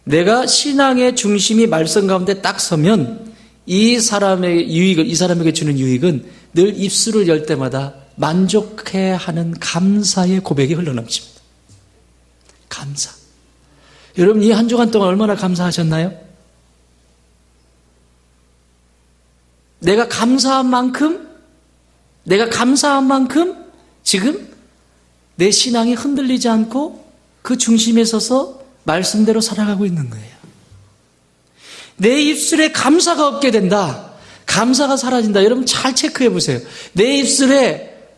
내가 신앙의 중심이 말씀 가운데 딱 서면 이 사람의 유익을, 이 사람에게 주는 유익은 늘 입술을 열 때마다 만족해하는 감사의 고백이 흘러넘칩니다. 감사. 여러분 이 한 주간 동안 얼마나 감사하셨나요? 내가 감사한 만큼 지금 내 신앙이 흔들리지 않고 그 중심에 서서 말씀대로 살아가고 있는 거예요. 내 입술에 감사가 없게 된다. 감사가 사라진다. 여러분 잘 체크해 보세요. 내 입술에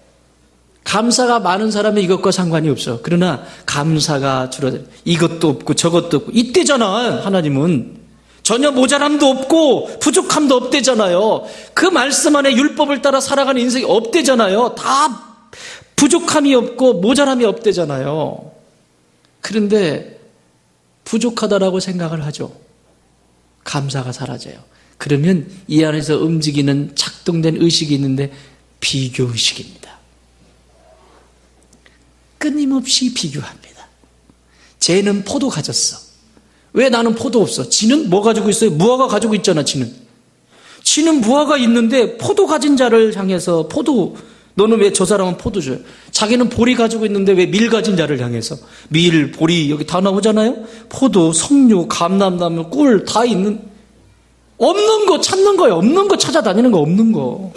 감사가 많은 사람은 이것과 상관이 없어. 그러나 감사가 줄어들어. 이것도 없고 저것도 없고 이때잖아. 하나님은 전혀 모자람도 없고 부족함도 없대잖아요. 그 말씀 안에 율법을 따라 살아가는 인생이 없대잖아요. 다 부족함이 없고 모자람이 없대잖아요. 그런데 부족하다라고 생각을 하죠. 감사가 사라져요. 그러면 이 안에서 움직이는 작동된 의식이 있는데 비교의식입니다. 끊임없이 비교합니다. 쟤는 포도 가졌어. 왜 나는 포도 없어? 지는 뭐 가지고 있어요? 무화과 가지고 있잖아. 지는 무화과 있는데 포도 가진 자를 향해서 너는 왜 저 사람은 포도 줘요? 자기는 보리 가지고 있는데 왜 밀 가진 자를 향해서 밀, 보리 여기 다 나오잖아요. 포도, 석류, 감람나무, 꿀 다 있는, 없는 거 찾는 거예요. 없는 거 찾아다니는 거. 없는 거.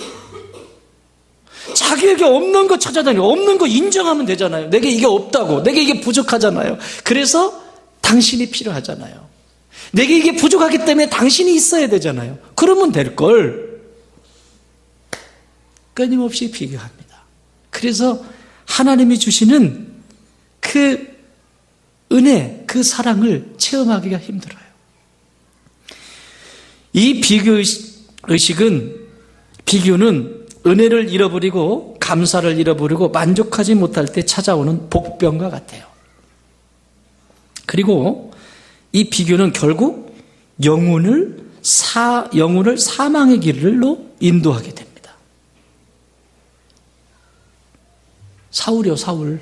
자기에게 없는 거 찾아다니고 없는 거 인정하면 되잖아요. 내게 이게 없다고, 내게 이게 부족하잖아요. 그래서 당신이 필요하잖아요. 내게 이게 부족하기 때문에 당신이 있어야 되잖아요. 그러면 될걸. 끊임없이 비교합니다. 그래서 하나님이 주시는 그 은혜, 그 사랑을 체험하기가 힘들어요. 이 비교는 은혜를 잃어버리고 감사를 잃어버리고 만족하지 못할 때 찾아오는 복병과 같아요. 그리고 이 비교는 결국 영혼을 사망의 길로 인도하게 됩니다. 사울.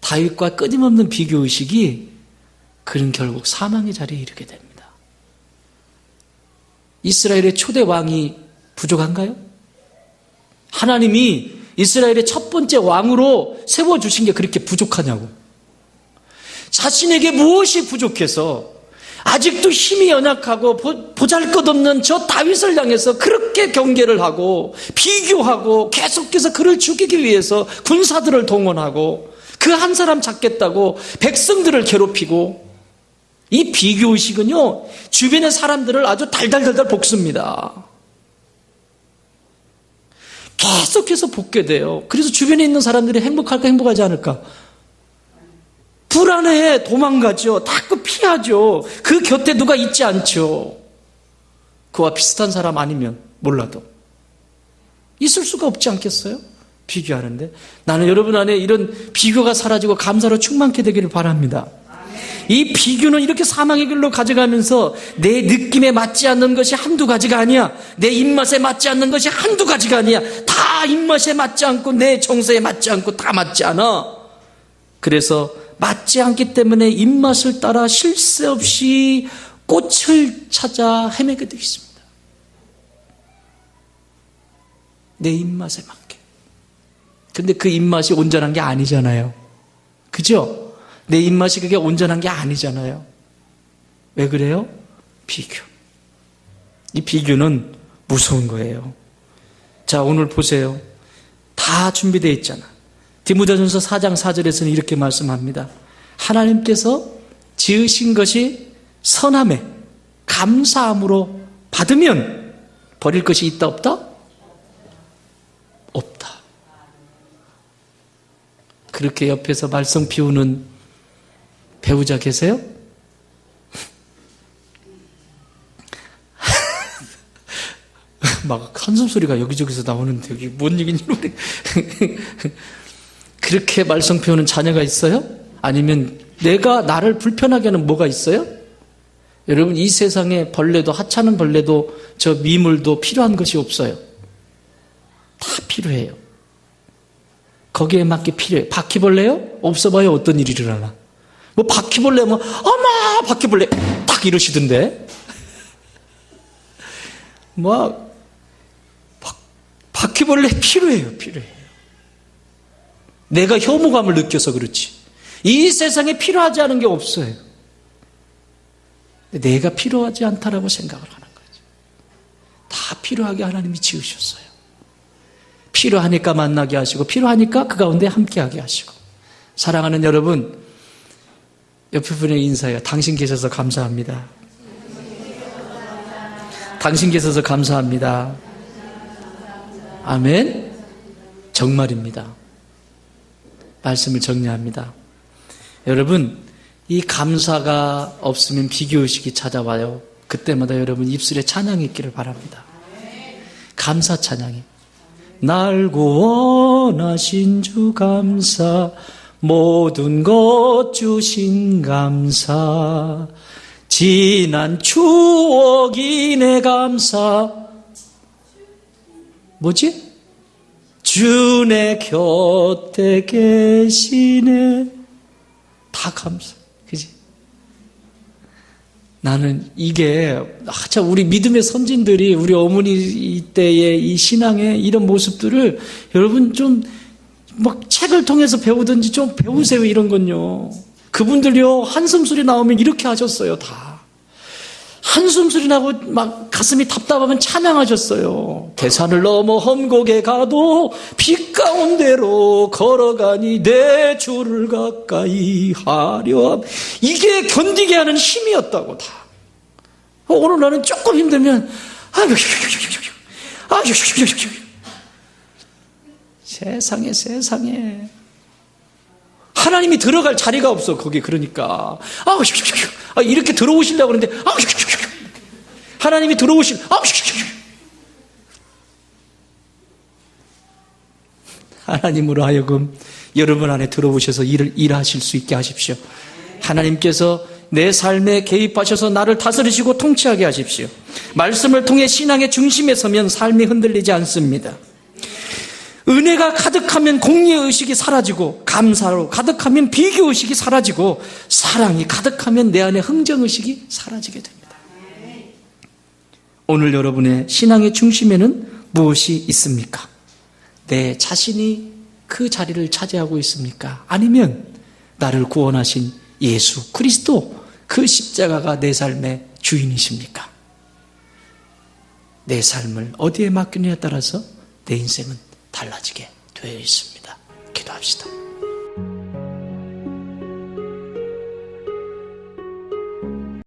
다윗과 끊임없는 비교의식이 그는 결국 사망의 자리에 이르게 됩니다. 이스라엘의 초대 왕이 부족한가요? 하나님이 이스라엘의 첫 번째 왕으로 세워주신 게 그렇게 부족하냐고. 자신에게 무엇이 부족해서 아직도 힘이 연약하고 보잘것없는 저 다윗을 향해서 그렇게 경계를 하고 비교하고 계속해서 그를 죽이기 위해서 군사들을 동원하고 그 한 사람 잡겠다고 백성들을 괴롭히고, 이 비교의식은요 주변의 사람들을 아주 달달달달 볶습니다. 계속해서 볶게 돼요. 그래서 주변에 있는 사람들이 행복할까 행복하지 않을까? 불안해, 도망가죠. 자꾸 피하죠. 그 곁에 누가 있지 않죠. 그와 비슷한 사람 아니면 몰라도 있을 수가 없지 않겠어요? 비교하는데. 나는 여러분 안에 이런 비교가 사라지고 감사로 충만케 되기를 바랍니다. 이 비교는 이렇게 사망의 길로 가져가면서 내 느낌에 맞지 않는 것이 한두 가지가 아니야. 내 입맛에 맞지 않는 것이 한두 가지가 아니야. 다 입맛에 맞지 않고 내 정서에 맞지 않고 다 맞지 않아. 그래서 맞지 않기 때문에 입맛을 따라 쉴 새 없이 꽃을 찾아 헤매게 되어 있습니다. 내 입맛에 맞게. 근데 그 입맛이 온전한 게 아니잖아요. 그죠? 내 입맛이 그게 온전한 게 아니잖아요. 왜 그래요? 비교. 이 비교는 무서운 거예요. 자, 오늘 보세요. 다 준비되어 있잖아. 디모데전서 4장 4절에서는 이렇게 말씀합니다. 하나님께서 지으신 것이 선함에 감사함으로 받으면 버릴 것이 있다 없다? 없다. 그렇게 옆에서 말썽 피우는 배우자 계세요? 막 한숨 소리가 여기저기서 나오는데 여기 뭔 얘기인지 모르겠. 그렇게 말썽 피우는 자녀가 있어요? 아니면 내가 나를 불편하게 하는 뭐가 있어요? 여러분, 이 세상에 벌레도, 하찮은 벌레도, 저 미물도 필요한 것이 없어요. 다 필요해요. 거기에 맞게 필요해요. 바퀴벌레요? 없어봐요. 어떤 일이 일어나나. 뭐 바퀴벌레, 어머, 바퀴벌레, 딱 이러시던데. 바퀴벌레 필요해요. 내가 혐오감을 느껴서 그렇지. 이 세상에 필요하지 않은 게 없어요. 내가 필요하지 않다라고 생각을 하는 거죠. 다 필요하게 하나님이 지으셨어요. 필요하니까 만나게 하시고, 필요하니까 그 가운데 함께하게 하시고. 사랑하는 여러분, 옆에 분에게 인사해요. 당신 계셔서 감사합니다. 당신 계셔서 감사합니다. 아멘. 정말입니다. 말씀을 정리합니다. 여러분, 이 감사가 없으면 비교의식이 찾아와요. 그때마다 여러분 입술에 찬양이 있기를 바랍니다. 감사 찬양이. 날 구원하신 주 감사, 모든 것 주신 감사, 지난 추억이 내 감사. 뭐지? 주 내 곁에 계시네. 다 감사. 그지? 나는 이게, 참, 우리 믿음의 선진들이, 우리 어머니 이때의 이 신앙의 이런 모습들을 여러분 좀 막 책을 통해서 배우든지 좀 배우세요, 이런 건요. 그분들요, 한숨소리 나오면 이렇게 하셨어요, 다. 한숨소리 나고 막 가슴이 답답하면 찬양하셨어요. 대산을 넘어 험곡에 가도 빛 가운데로 걸어가니 내 주를 가까이 하려. 이게 견디게 하는 힘이었다고 다. 오늘 나는 조금 힘들면 세상에 하나님이 들어갈 자리가 없어 거기. 그러니까 이렇게 들어오시려고 그러는데 하나님이 들어오실 하나님으로 하여금 여러분 안에 들어오셔서 일하실 수 있게 하십시오. 하나님께서 내 삶에 개입하셔서 나를 다스리시고 통치하게 하십시오. 말씀을 통해 신앙의 중심에 서면 삶이 흔들리지 않습니다. 은혜가 가득하면 공의의식이 사라지고, 감사로 가득하면 비교의식이 사라지고, 사랑이 가득하면 내 안에 흥정의식이 사라지게 됩니다. 오늘 여러분의 신앙의 중심에는 무엇이 있습니까? 내 자신이 그 자리를 차지하고 있습니까? 아니면 나를 구원하신 예수 그리스도, 그 십자가가 내 삶의 주인이십니까? 내 삶을 어디에 맡기느냐에 따라서 내 인생은 달라지게 되어 있습니다. 기도합시다.